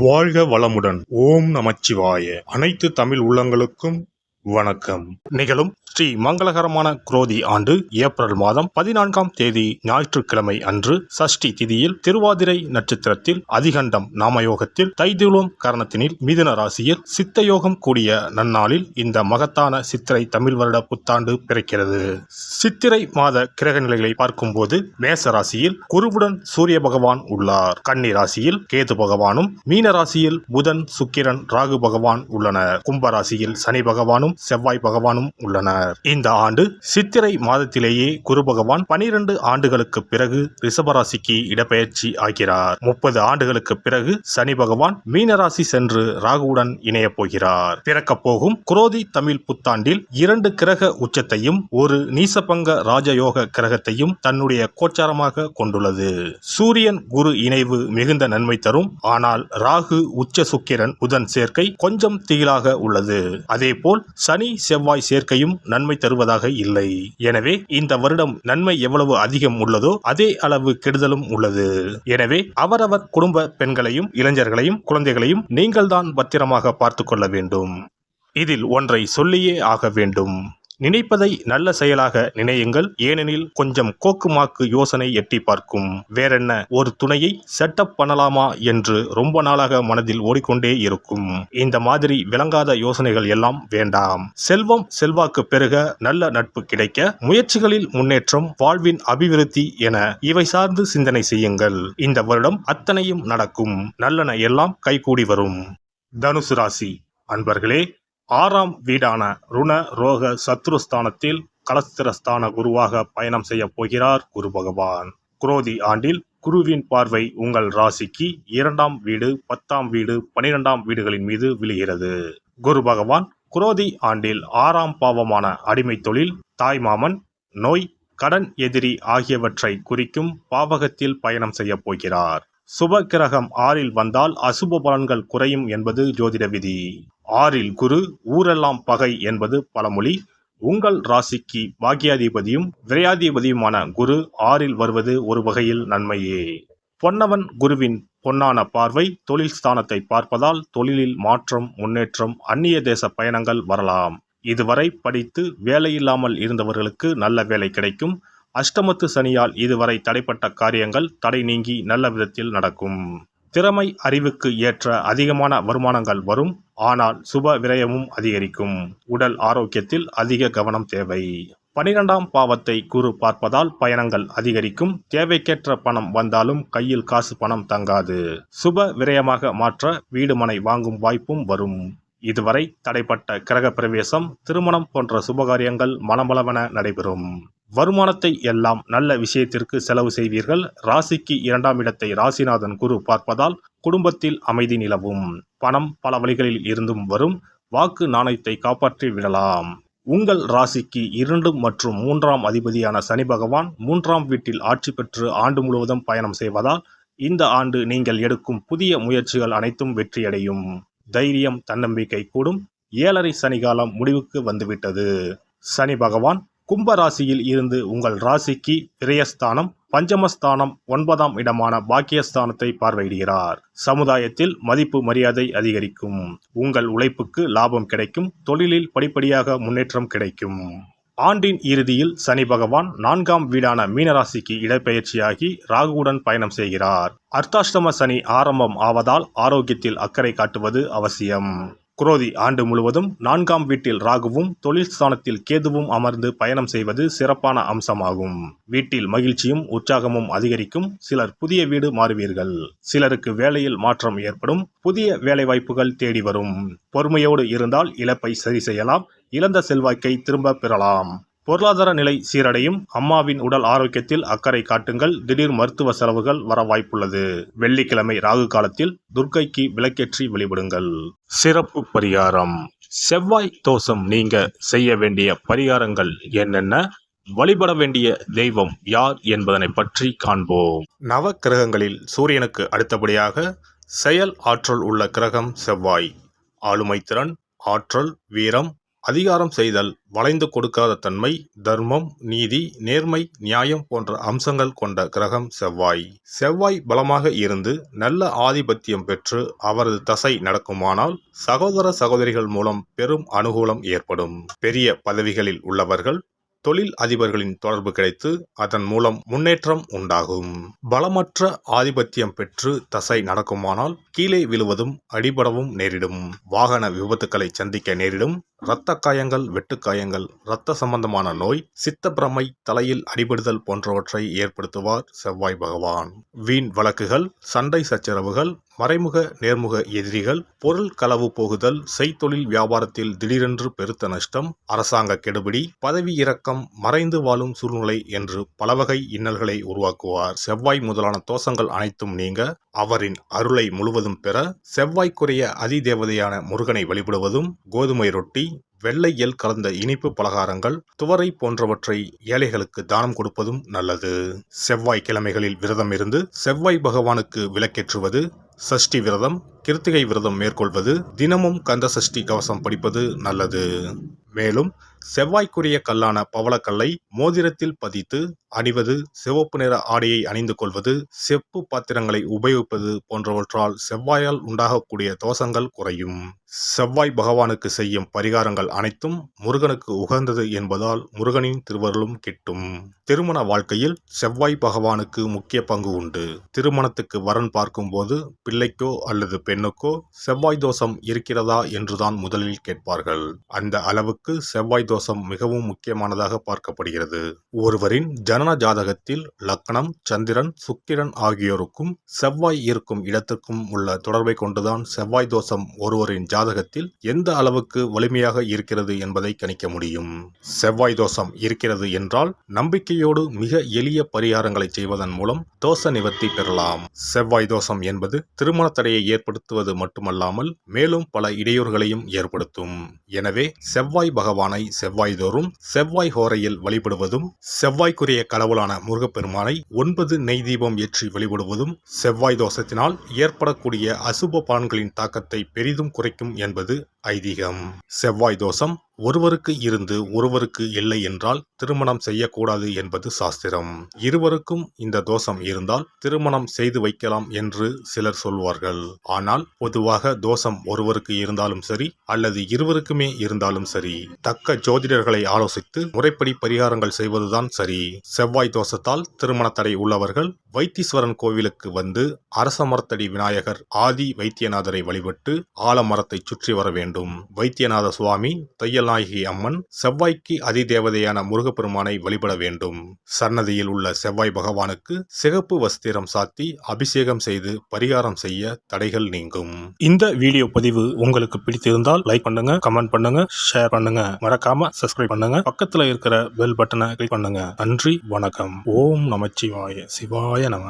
வாழ்க வளமுடன். ஓம் நமச்சிவாய. அனைத்து தமிழ் உள்ளங்களுக்கும் வணக்கம். நிகழும் ஸ்ரீ மங்களகரமான குரோதி ஆண்டு ஏப்ரல் மாதம் 14ஆம் தேதி ஞாயிற்றுக்கிழமை அன்று சஷ்டி திதியில் திருவாதிரை நட்சத்திரத்தில் அதிகண்டம் நாமயோகத்தில் தைதுளோம் கரணத்தினில் மிதுன ராசியில் சித்தயோகம் கூடிய நன்னாளில் இந்த மகத்தான சித்திரை தமிழ் வருட புத்தாண்டு பிறக்கிறது. சித்திரை மாத கிரக நிலைகளை பார்க்கும்போது மேச ராசியில் குருவுடன் சூரிய பகவான் உள்ளார். கன்னி ராசியில் கேது பகவானும், மீன ராசியில் புதன், சுக்கிரன், ராகு பகவான் உள்ளனர். கும்ப ராசியில் சனி பகவானும் செவ்வாய் பகவானும் உள்ளனர். இந்த ஆண்டு சித்திரை மாதத்திலேயே குரு பகவான் 12 ஆண்டுகளுக்கு பிறகு ரிஷபராசிக்கு இடப்பெயர்ச்சி ஆகிறார். 30 ஆண்டுகளுக்கு பிறகு சனி பகவான் மீனராசி சென்று ராகுவுடன் இணைய போகிறார். பிறக்க போகும் குரோதி தமிழ் புத்தாண்டில் 2 கிரக உச்சத்தையும் ஒரு நீசபங்க ராஜயோக கிரகத்தையும் தன்னுடைய கோச்சாரமாக கொண்டுள்ளது. சூரியன் குரு இணைவு மிகுந்த நன்மை தரும். ஆனால் ராகு, உச்ச சுக்கிரன், புதன் சேர்க்கை கொஞ்சம் திகிலாக உள்ளது. அதேபோல் சனி செவ்வாய் சேர்க்கையும் நன்மை தருவதாக இல்லை. எனவே இந்த வருடம் நன்மை எவ்வளவு அதிகம் உள்ளதோ அதே அளவு கெடுதலும் உள்ளது. எனவே அவரவர் குடும்ப பெண்களையும், இளைஞர்களையும், குழந்தைகளையும் நீங்கள்தான் பத்திரமாக பார்த்துக் கொள்ள வேண்டும். இதில் ஒன்றை சொல்லியே ஆக வேண்டும். நினைப்பதை நல்ல செயலாக நினையுங்கள். ஏனெனில் கொஞ்சம் கோக்குமாக்கு யோசனை எட்டி பார்க்கும். வேறென்ன, ஒரு துணையை செட்டப் பண்ணலாமா என்று ரொம்ப நாளாக மனதில் ஓடிக்கொண்டே இருக்கும். இந்த மாதிரி விளங்காத யோசனைகள் எல்லாம் வேண்டாம். செல்வம் செல்வாக்கு பெருக, நல்ல நட்பு கிடைக்க, முயற்சிகளில் முன்னேற்றம், வாழ்வின் அபிவிருத்தி என இவை சார்ந்து சிந்தனை செய்யுங்கள். இந்த வருடம் அத்தனையும் நடக்கும். நல்லன எல்லாம் கைகூடி வரும். தனுசு ராசி அன்பர்களே, 6ஆம் வீடான ருண ரோக சத்ருஸ்தானத்தில் கலஸ்திரஸ்தான குருவாக பயணம் செய்ய போகிறார் குரு பகவான். குரோதி ஆண்டில் குருவின் பார்வை உங்கள் ராசிக்கு 2ஆம் வீடு, 10ஆம் வீடு, 12ஆம் வீடுகளின் மீது விழுகிறது. குரு பகவான் குரோதி ஆண்டில் 6ஆம் பாவமான அடிமை தொழில், தாய்மாமன், நோய், கடன் எதிரி ஆகியவற்றை குறிக்கும் பாவகத்தில் பயணம் செய்ய போகிறார். சுப கிரகம் 6இல் வந்தால் அசுப பலன்கள் குறையும் என்பது ஜோதிட விதி. 6இல் குரு ஊரெல்லாம் பகை என்பது பழமொழி. உங்கள் ராசிக்கு பாக்கியாதிபதியும் விரையாதிபதியுமான குரு 6இல் வருவது ஒரு வகையில் நன்மையே. பொன்னவன் குருவின் பொன்னான பார்வை தொழில் ஸ்தானத்தை பார்ப்பதால் தொழிலில் மாற்றம், முன்னேற்றம், அந்நிய தேச பயணங்கள் வரலாம். இதுவரை படித்து வேலையில்லாமல் இருந்தவர்களுக்கு நல்ல வேலை கிடைக்கும். அஷ்டமத்து சனியால் இதுவரை தடைப்பட்ட காரியங்கள் தடை நீங்கி நல்ல விதத்தில் நடக்கும். திறமை அறிவுக்கு ஏற்ற அதிகமான வருமானங்கள் வரும். ஆனால் சுப விரயமும் அதிகரிக்கும். உடல் ஆரோக்கியத்தில் அதிக கவனம் தேவை. 12ஆம் பாவத்தை குரு பார்ப்பதால் பயணங்கள் அதிகரிக்கும். தேவைக்கேற்ற பணம் வந்தாலும் கையில் காசு பணம் தங்காது. சுப விரயமாக மாற்ற வீடு மனை வாங்கும் வாய்ப்பும் வரும். இதுவரை தடைப்பட்ட கிரக பிரவேசம், திருமணம் போன்ற சுபகாரியங்கள் மனமளவென நடைபெறும். வருமானத்தை எல்லாம் நல்ல விஷயத்திற்கு செலவு செய்வீர்கள். ராசிக்கு 2ஆம் இடத்தை ராசிநாதன் குரு பார்ப்பதால் குடும்பத்தில் அமைதி நிலவும். பணம் பல வழிகளில் இருந்தும் வரும். வாக்கு நாணயத்தை காப்பாற்றி விடலாம். உங்கள் ராசிக்கு 2 மற்றும் 3ஆம் அதிபதியான சனி பகவான் 3ஆம் வீட்டில் ஆட்சி பெற்று ஆண்டு முழுவதும் பயணம் செய்வதால் இந்த ஆண்டு நீங்கள் எடுக்கும் புதிய முயற்சிகள் அனைத்தும் வெற்றியடையும். தைரியம், தன்னம்பிக்கை கூடும். 7.5 சனிகாலம் முடிவுக்கு வந்துவிட்டது. சனி பகவான் கும்ப ராசியில் இருந்து உங்கள் ராசிக்கு விரயஸ்தானம், பஞ்சமஸ்தானம், 9ஆம் இடமான பாக்கியஸ்தானத்தை பார்வையிடுகிறார். சமுதாயத்தில் மதிப்பு மரியாதை அதிகரிக்கும். உங்கள் உழைப்புக்கு லாபம் கிடைக்கும். தொழிலில் படிப்படியாக முன்னேற்றம் கிடைக்கும். ஆண்டின் இறுதியில் சனி பகவான் 4ஆம் வீடான மீனராசிக்கு இடப்பெயர்ச்சியாகி ராகுவுடன் பயணம் செய்கிறார். அர்த்தாஷ்டம சனி ஆரம்பம் ஆவதால் ஆரோக்கியத்தில் அக்கறை காட்டுவது அவசியம். குரோதி ஆண்டு முழுவதும் 4ஆம் வீட்டில் ராகுவும் தொழில் ஸ்தானத்தில் கேதுவும் அமர்ந்து பயணம் செய்வது சிறப்பான அம்சமாகும். வீட்டில் மகிழ்ச்சியும் உற்சாகமும் அதிகரிக்கும். சிலர் புதிய வீடு மாறுவீர்கள். சிலருக்கு வேலையில் மாற்றம் ஏற்படும். புதிய வேலை வாய்ப்புகள் தேடி வரும். பொறுமையோடு இருந்தால் இழப்பை சரி செய்யலாம். இழந்த செல்வாக்கை திரும்ப பெறலாம். பொருளாதார நிலை சீரடையும். அம்மாவின் உடல் ஆரோக்கியத்தில் அக்கறை காட்டுங்கள். திடீர் மருத்துவ செலவுகள் வர வாய்ப்புள்ளது. வெள்ளிக்கிழமை ராகு காலத்தில் துர்க்கைக்கு விளக்கேற்றி வழிபடுங்கள். சிறப்பு பரிகாரம். செவ்வாய் தோஷம் நீங்க செய்ய வேண்டிய பரிகாரங்கள் என்னென்ன, வழிபட வேண்டிய தெய்வம் யார் என்பதனை பற்றி காண்போம். நவ கிரகங்களில் சூரியனுக்கு அடுத்தபடியாக செயல் ஆற்றல் உள்ள கிரகம் செவ்வாய். ஆளுமை திறன், ஆற்றல், வீரம், அதிகாரம் செய்தல், வளைந்து கொடுக்காத தன்மை, தர்மம், நீதி, நேர்மை, நியாயம் போன்ற அம்சங்கள் கொண்ட கிரகம் செவ்வாய். செவ்வாய் பலமாக இருந்து நல்ல ஆதிபத்தியம் பெற்று அவரது தசை நடக்குமானால் சகோதர சகோதரிகள் மூலம் பெரும் அனுகூலம் ஏற்படும். பெரிய பதவிகளில் உள்ளவர்கள், தொழில் அதிபர்களின் தொடர்பு கிடைத்து அதன் மூலம் முன்னேற்றம் உண்டாகும். பலமற்ற ஆதிபத்தியம் பெற்று தசை நடக்குமானால் கீழே விழுவதும் அடிபடவும் நேரிடும். வாகன விபத்துக்களை சந்திக்க நேரிடும். இரத்த காயங்கள், வெட்டுக்காயங்கள், இரத்த சம்பந்தமான நோய், சித்தப்பிரமை, தலையில் அடிபடுதல் போன்றவற்றை ஏற்படுத்துவார் செவ்வாய் பகவான். வீண் வழக்குகள், சண்டை சச்சரவுகள், மறைமுக நேர்முக எதிரிகள், பொருள் களவு போகுதல், செய்தொழில் வியாபாரத்தில் திடீரென்று பெருத்த நஷ்டம், அரசாங்க கெடுபிடி, பதவி இறக்கம், மறைந்து வாழும் சூழ்நிலை என்று பலவகை இன்னல்களை உருவாக்குவார். செவ்வாய் முதலான தோஷங்கள் அனைத்தும் நீங்க அவரின் அருளை முழுவதும் பெற செவ்வாய்க்குரிய அதிதேவதையான முருகனை வழிபடுவதும், கோதுமை ரொட்டி, வெள்ளை எள் கலந்த இனிப்பு பலகாரங்கள், துவரை போன்றவற்றை ஏழைகளுக்கு தானம் கொடுப்பதும் நல்லது. செவ்வாய் கிழமைகளில் விரதம் இருந்து செவ்வாய் பகவானுக்கு விளக்கேற்றுவது, சஷ்டி விரதம், கிருத்திகை விரதம் மேற்கொள்வது, தினமும் கந்த சஷ்டி கவசம் படிப்பது நல்லது. மேலும் செவ்வாய்க்குரிய கல்லான பவளக்கல்லை மோதிரத்தில் பதித்து அணிவது, சிவப்பு நிற ஆடையை அணிந்து கொள்வது, செப்பு பாத்திரங்களை உபயோகிப்பது போன்றவற்றால் செவ்வாயால் உண்டாகக்கூடிய தோஷங்கள் குறையும். செவ்வாய் பகவானுக்கு செய்யும் பரிகாரங்கள் அனைத்தும் முருகனுக்கு உகந்தது என்பதால் முருகனின் திருவருளும் கிட்டும். திருமண வாழ்க்கையில் செவ்வாய் பகவானுக்கு முக்கிய பங்கு உண்டு. திருமணத்துக்கு வரன் பார்க்கும்போது பிள்ளைக்கோ அல்லது பெண்ணுக்கோ செவ்வாய் தோஷம் இருக்கிறதா என்றுதான் முதலில் கேட்பார்கள். அந்த அளவுக்கு செவ்வாய் தோஷம் மிகவும் முக்கியமானதாக பார்க்கப்படுகிறது. ஒருவரின் ஜனன ஜாதகத்தில் லக்னம், சந்திரன், சுக்கிரன் ஆகியோருக்கும் செவ்வாய் இருக்கும் இடத்திற்கும் உள்ள தொடர்பை கொண்டுதான் செவ்வாய் தோஷம் ஒருவரின் ஜாதகத்தில் எந்த அளவுக்கு வலிமையாக இருக்கிறது என்பதை கணிக்க முடியும். செவ்வாய் தோஷம் இருக்கிறது என்றால் நம்பிக்கையோடு மிக எளிய பரிகாரங்களை செய்வதன் மூலம் தோஷ நிவர்த்தி பெறலாம். செவ்வாய் தோஷம் என்பது திருமண தடையை ஏற்படுத்துவது மட்டுமல்லாமல் மேலும் பல இடையூறுகளையும் ஏற்படுத்தும். எனவே செவ்வாய் பகவானை செவ்வாய் தோறும் செவ்வாய் ஹோரையில் வழிபடுவதும், செவ்வாய்க்குரிய கடவுளான முருகப்பெருமானை 9 நெய் தீபம் ஏற்றி வழிபடுவதும் செவ்வாய் தோஷத்தினால் ஏற்படக்கூடிய அசுப பலன்களின் தாக்கத்தை பெரிதும் குறைக்கும் என்பது ஐதீகம். செவ்வாய் தோஷம் ஒருவருக்கு இருந்து ஒருவருக்கு இல்லை என்றால் திருமணம் செய்யக்கூடாது என்பது சாஸ்திரம். இருவருக்கும் இந்த தோஷம் இருந்தால் திருமணம் செய்து வைக்கலாம் என்று சிலர் சொல்வார்கள். ஆனால் பொதுவாக தோஷம் ஒருவருக்கு இருந்தாலும் சரி அல்லது இருவருக்குமே இருந்தாலும் சரி, தக்க ஜோதிடர்களை ஆலோசித்து முறைப்படி பரிகாரங்கள் செய்வதுதான் சரி. செவ்வாய் தோஷத்தால் திருமண தடை உள்ளவர்கள் வைத்தீஸ்வரன் கோவிலுக்கு வந்து அரசமரத்தடி விநாயகர் ஆதி வைத்தியநாதரை வழிபட்டு ஆலமரத்தை சுற்றி வர வேண்டும். வைத்தியநாத சுவாமி, தையல்நாயகி அம்மன், செவ்வாய்க்கு அதிதேவதையான முருகப்பெருமானை வழிபட வேண்டும். சன்னதியில் உள்ள செவ்வாய் பகவானுக்கு சிகப்பு வஸ்திரம் சாத்தி அபிஷேகம் செய்து பரிகாரம் செய்ய தடைகள் நீங்கும். இந்த வீடியோ பதிவு உங்களுக்கு பிடித்திருந்தால் லைக் பண்ணுங்க, கமெண்ட் பண்ணுங்க, ஷேர் பண்ணுங்க, மறக்காம சப்ஸ்கிரைப் பண்ணுங்க, பக்கத்துல இருக்கிற பெல் பட்டனை கிளிக் பண்ணுங்க. நன்றி, வணக்கம். ஓம் நமச்சிவாய. சிவாய நம.